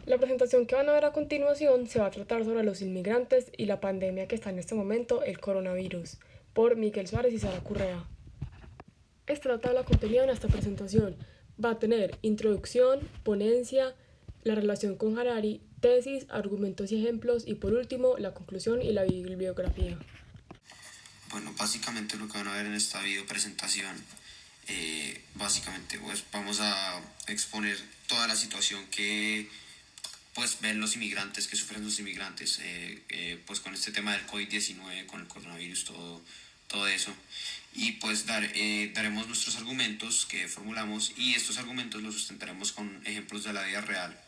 La presentación que van a ver a continuación se va a tratar sobre los inmigrantes y la pandemia que está en este momento, el coronavirus, por Miguel Suárez y Sara Correa. Esta tabla contenida en esta presentación va a tener introducción, ponencia, la relación con Harari, tesis, argumentos y ejemplos y por último la conclusión y la bibliografía. Bueno, básicamente lo que van a ver en esta video presentación, básicamente pues vamos a exponer toda la situación que pues ven los inmigrantes, que sufren los inmigrantes, pues con este tema del COVID-19, con el coronavirus, todo eso. Y pues daremos nuestros argumentos que formulamos y estos argumentos los sustentaremos con ejemplos de la vida real.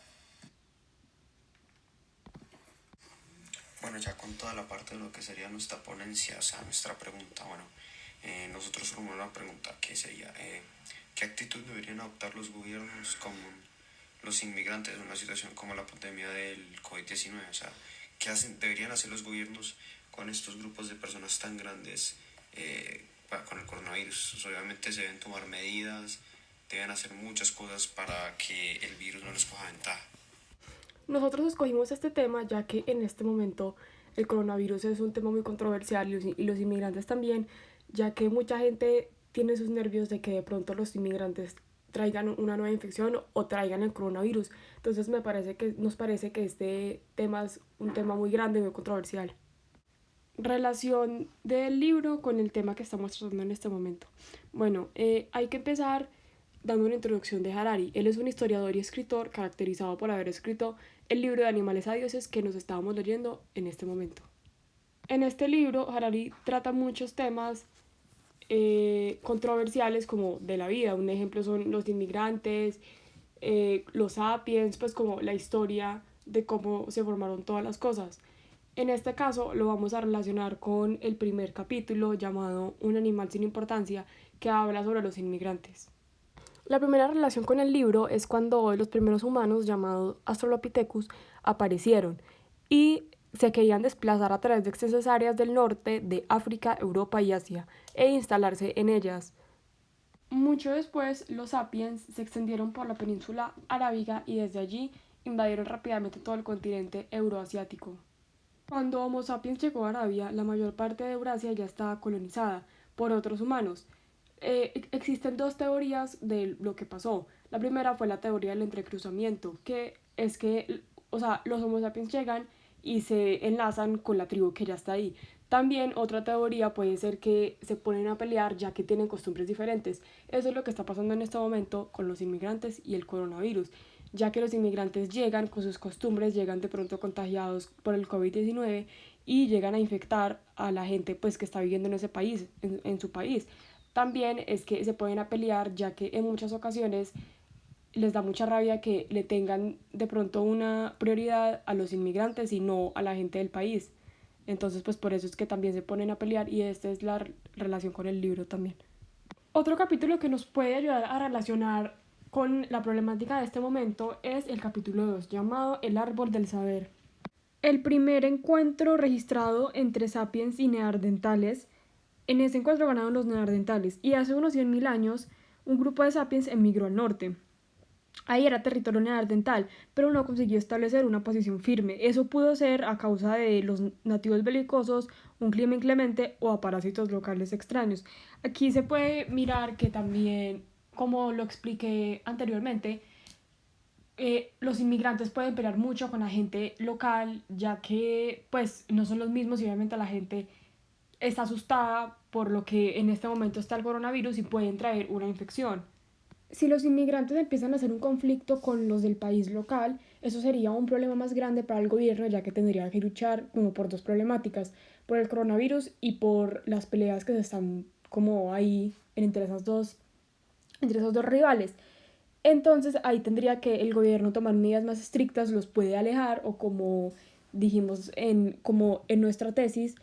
Bueno, ya con toda la parte de lo que sería nuestra ponencia, o sea, nuestra pregunta, bueno, nosotros formulamos una pregunta que sería, ¿qué actitud deberían adoptar los gobiernos con los inmigrantes en una situación como la pandemia del COVID-19? O sea, deberían hacer los gobiernos con estos grupos de personas tan grandes con el coronavirus? Pues, obviamente se deben tomar medidas, deben hacer muchas cosas para que el virus no les coja ventaja. Nosotros escogimos este tema ya que en este momento el coronavirus es un tema muy controversial y los inmigrantes también, ya que mucha gente tiene sus nervios de que de pronto los inmigrantes traigan una nueva infección o traigan el coronavirus. Entonces nos parece que este tema es un tema muy grande y muy controversial. Relación del libro con el tema que estamos tratando en este momento. Bueno, hay que empezar dando una introducción de Harari. Él es un historiador y escritor caracterizado por haber escrito el libro de Animales a Dioses que nos estábamos leyendo en este momento. En este libro, Harari trata muchos temas controversiales como de la vida. Un ejemplo son los inmigrantes, los sapiens, pues como la historia de cómo se formaron todas las cosas. En este caso lo vamos a relacionar con el primer capítulo llamado Un animal sin importancia, que habla sobre los inmigrantes. La primera relación con el libro es cuando los primeros humanos, llamados Australopithecus, aparecieron y se querían desplazar a través de extensas áreas del norte de África, Europa y Asia e instalarse en ellas. Mucho después, los sapiens se extendieron por la península arábiga y desde allí invadieron rápidamente todo el continente euroasiático. Cuando Homo sapiens llegó a Arabia, la mayor parte de Eurasia ya estaba colonizada por otros humanos. Existen dos teorías de lo que pasó. La primera fue la teoría del entrecruzamiento, que es que, o sea, los Homo sapiens llegan y se enlazan con la tribu que ya está ahí. También otra teoría puede ser que se ponen a pelear ya que tienen costumbres diferentes. Eso es lo que está pasando en este momento con los inmigrantes y el coronavirus, ya que los inmigrantes llegan con sus costumbres, llegan de pronto contagiados por el COVID-19 y llegan a infectar a la gente pues que está viviendo en ese país, en su país. También es que se pueden a pelear ya que en muchas ocasiones les da mucha rabia que le tengan de pronto una prioridad a los inmigrantes y no a la gente del país. Entonces pues por eso es que también se ponen a pelear y esta es la relación con el libro también. Otro capítulo que nos puede ayudar a relacionar con la problemática de este momento es el capítulo 2 llamado El árbol del saber. El primer encuentro registrado entre sapiens y neandertales. En ese encuentro ganaron los neandertales y hace unos 100.000 años un grupo de sapiens emigró al norte. Ahí era territorio neandertal, pero no consiguió establecer una posición firme. Eso pudo ser a causa de los nativos belicosos, un clima inclemente o a parásitos locales extraños. Aquí se puede mirar que también, como lo expliqué anteriormente, los inmigrantes pueden pelear mucho con la gente local, ya que pues no son los mismos y obviamente la gente está asustada por lo que en este momento está el coronavirus y pueden traer una infección. Si los inmigrantes empiezan a hacer un conflicto con los del país local, eso sería un problema más grande para el gobierno, ya que tendría que luchar como por dos problemáticas, por el coronavirus y por las peleas que se están como ahí entre esos dos rivales. Entonces ahí tendría que el gobierno tomar medidas más estrictas, los puede alejar o como dijimos como en nuestra tesis,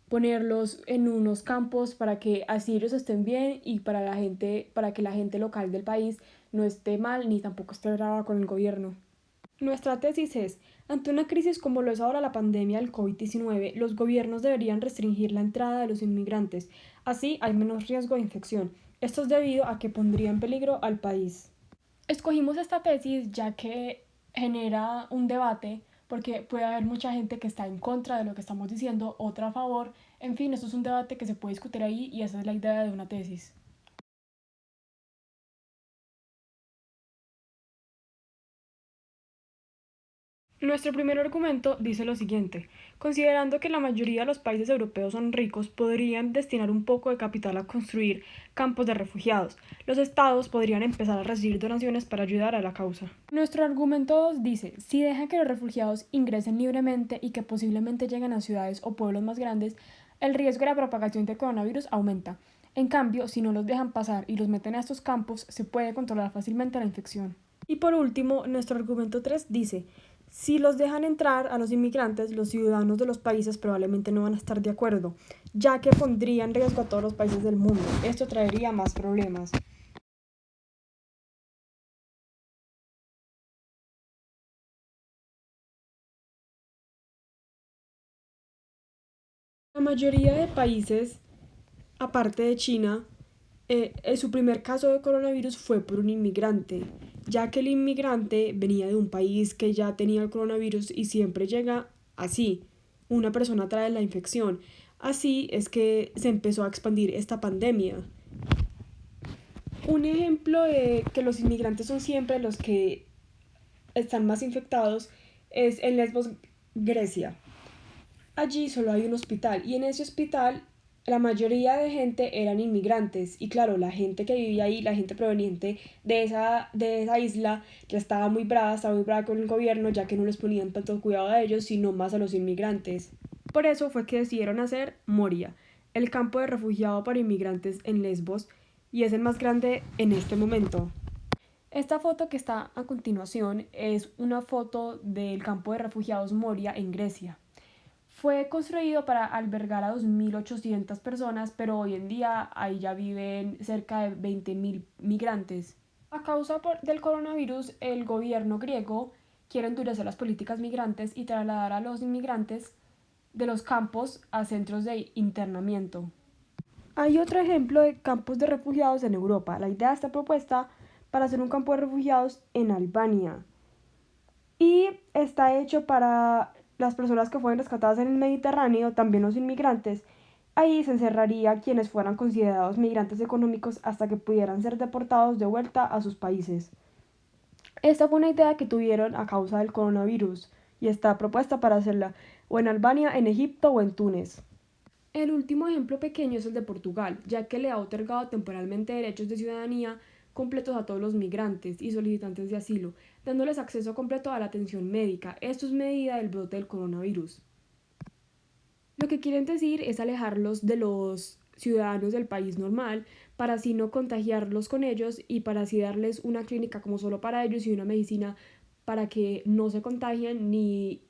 ponerlos en unos campos para que así ellos estén bien y para que la gente local del país no esté mal ni tampoco esté brava con el gobierno. Nuestra tesis es, ante una crisis como lo es ahora la pandemia del COVID-19, los gobiernos deberían restringir la entrada de los inmigrantes, así hay menos riesgo de infección. Esto es debido a que pondría en peligro al país. Escogimos esta tesis ya que genera un debate porque puede haber mucha gente que está en contra de lo que estamos diciendo, otra a favor. En fin, esto es un debate que se puede discutir ahí y esa es la idea de una tesis. Nuestro primer argumento dice lo siguiente: considerando que la mayoría de los países europeos son ricos, podrían destinar un poco de capital a construir campos de refugiados. Los estados podrían empezar a recibir donaciones para ayudar a la causa. Nuestro argumento 2 dice: si dejan que los refugiados ingresen libremente y que posiblemente lleguen a ciudades o pueblos más grandes, el riesgo de la propagación del coronavirus aumenta. En cambio, si no los dejan pasar y los meten a estos campos, se puede controlar fácilmente la infección. Y por último, nuestro argumento 3 dice: si los dejan entrar a los inmigrantes, los ciudadanos de los países probablemente no van a estar de acuerdo, ya que pondría en riesgo a todos los países del mundo. Esto traería más problemas. La mayoría de países, aparte de China, su primer caso de coronavirus fue por un inmigrante, ya que el inmigrante venía de un país que ya tenía el coronavirus y siempre llega así. Una persona trae la infección. Así es que se empezó a expandir esta pandemia. Un ejemplo de que los inmigrantes son siempre los que están más infectados es en Lesbos, Grecia. Allí solo hay un hospital y en ese hospital la mayoría de gente eran inmigrantes y claro, la gente que vivía ahí, la gente proveniente de esa isla ya estaba muy brava con el gobierno ya que no les ponían tanto cuidado a ellos sino más a los inmigrantes. Por eso fue que decidieron hacer Moria, el campo de refugiado para inmigrantes en Lesbos, y es el más grande en este momento. Esta foto que está a continuación es una foto del campo de refugiados Moria en Grecia. Fue construido para albergar a 2.800 personas, pero hoy en día ahí ya viven cerca de 20.000 migrantes. A causa del coronavirus, el gobierno griego quiere endurecer las políticas migrantes y trasladar a los inmigrantes de los campos a centros de internamiento. Hay otro ejemplo de campos de refugiados en Europa. La idea está propuesta para hacer un campo de refugiados en Albania. Y está hecho para las personas que fueron rescatadas en el Mediterráneo, también los inmigrantes. Ahí se encerraría quienes fueran considerados migrantes económicos hasta que pudieran ser deportados de vuelta a sus países. Esta fue una idea que tuvieron a causa del coronavirus y está propuesta para hacerla o en Albania, en Egipto o en Túnez. El último ejemplo pequeño es el de Portugal, ya que le ha otorgado temporalmente derechos de ciudadanía completos a todos los migrantes y solicitantes de asilo, dándoles acceso completo a la atención médica. Esto es medida del brote del coronavirus. Lo que quieren decir es alejarlos de los ciudadanos del país normal para así no contagiarlos con ellos y para así darles una clínica como solo para ellos y una medicina para que no se contagien ni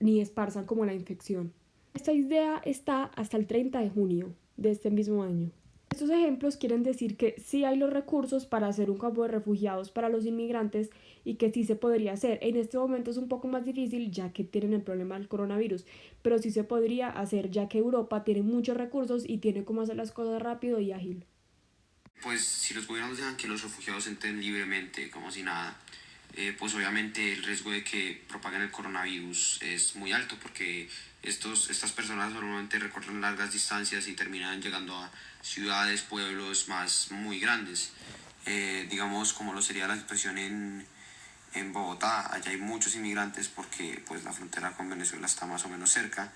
esparzan como la infección. Esta idea está hasta el 30 de junio de este mismo año. Estos ejemplos quieren decir que sí hay los recursos para hacer un campo de refugiados para los inmigrantes y que sí se podría hacer. En este momento es un poco más difícil ya que tienen el problema del coronavirus, pero sí se podría hacer ya que Europa tiene muchos recursos y tiene cómo hacer las cosas rápido y ágil. Pues si los gobiernos dejan que los refugiados entren libremente, como si nada, pues obviamente el riesgo de que propaguen el coronavirus es muy alto porque estas personas normalmente recorren largas distancias y terminan llegando a ciudades, pueblos más muy grandes. Digamos como lo sería la situación en Bogotá. Allá hay muchos inmigrantes porque pues la frontera con Venezuela está más o menos cerca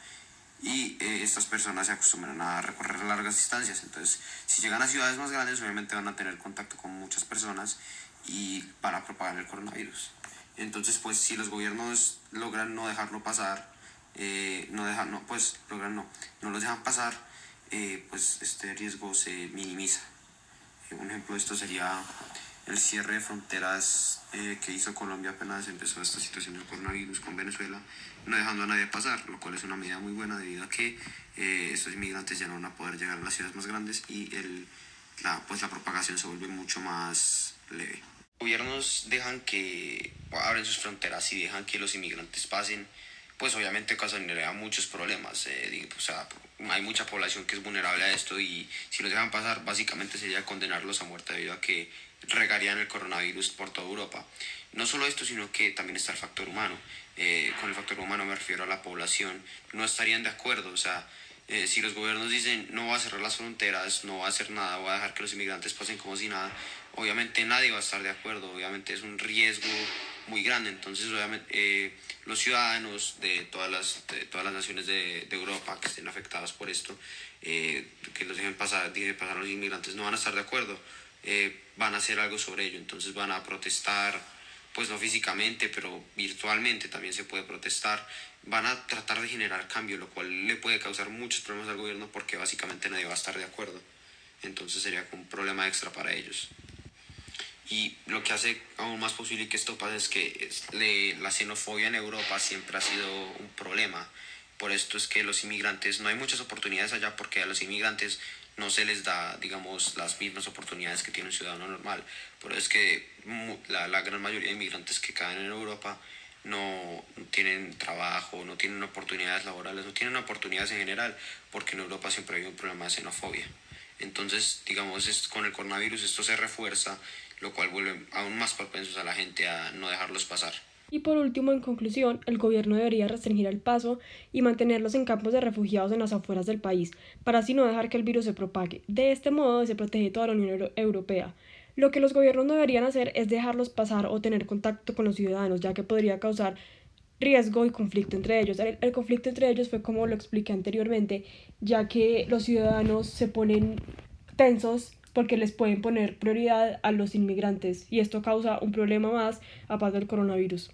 y estas personas se acostumbran a recorrer largas distancias. Entonces, si llegan a ciudades más grandes, obviamente van a tener contacto con muchas personas y van a propagar el coronavirus. Entonces, pues si los gobiernos logran no dejarlo pasar, no los dejan pasar, pues este riesgo se minimiza. Un ejemplo de esto sería el cierre de fronteras que hizo Colombia apenas empezó esta situación del coronavirus con Venezuela, no dejando a nadie pasar, lo cual es una medida muy buena debido a que estos inmigrantes ya no van a poder llegar a las ciudades más grandes y la propagación se vuelve mucho más leve. Gobiernos dejan que abren sus fronteras y dejan que los inmigrantes pasen, pues obviamente ocasionaría muchos problemas. O sea, hay mucha población que es vulnerable a esto y si los dejan pasar, básicamente sería condenarlos a muerte debido a que regarían el coronavirus por toda Europa. No solo esto, sino que también está el factor humano. Con el factor humano me refiero a la población. No estarían de acuerdo, o sea, si los gobiernos dicen no va a cerrar las fronteras, no va a hacer nada, va a dejar que los inmigrantes pasen como si nada, obviamente nadie va a estar de acuerdo, obviamente es un riesgo muy grande. Entonces obviamente los ciudadanos de todas las naciones de Europa que estén afectadas por esto, que los dejen pasar a los inmigrantes, no van a estar de acuerdo. Van a hacer algo sobre ello, entonces van a protestar, pues no físicamente, pero virtualmente también se puede protestar. Van a tratar de generar cambio, lo cual le puede causar muchos problemas al gobierno porque básicamente nadie va a estar de acuerdo. Entonces sería un problema extra para ellos. Y lo que hace aún más posible que esto pase es que la xenofobia en Europa siempre ha sido un problema. Por esto es que los inmigrantes, no hay muchas oportunidades allá porque a los inmigrantes no se les da, digamos, las mismas oportunidades que tiene un ciudadano normal. Por eso es que la gran mayoría de inmigrantes que caen en Europa no tienen trabajo, no tienen oportunidades laborales, no tienen oportunidades en general, porque en Europa siempre hay un problema de xenofobia. Entonces, digamos, con el coronavirus esto se refuerza, lo cual vuelve aún más propensos a la gente a no dejarlos pasar. Y por último, en conclusión, el gobierno debería restringir el paso y mantenerlos en campos de refugiados en las afueras del país, para así no dejar que el virus se propague. De este modo se protege toda la Unión Europea. Lo que los gobiernos no deberían hacer es dejarlos pasar o tener contacto con los ciudadanos, ya que podría causar riesgo y conflicto entre ellos. El conflicto entre ellos fue como lo expliqué anteriormente, ya que los ciudadanos se ponen tensos porque les pueden poner prioridad a los inmigrantes y esto causa un problema más aparte del coronavirus.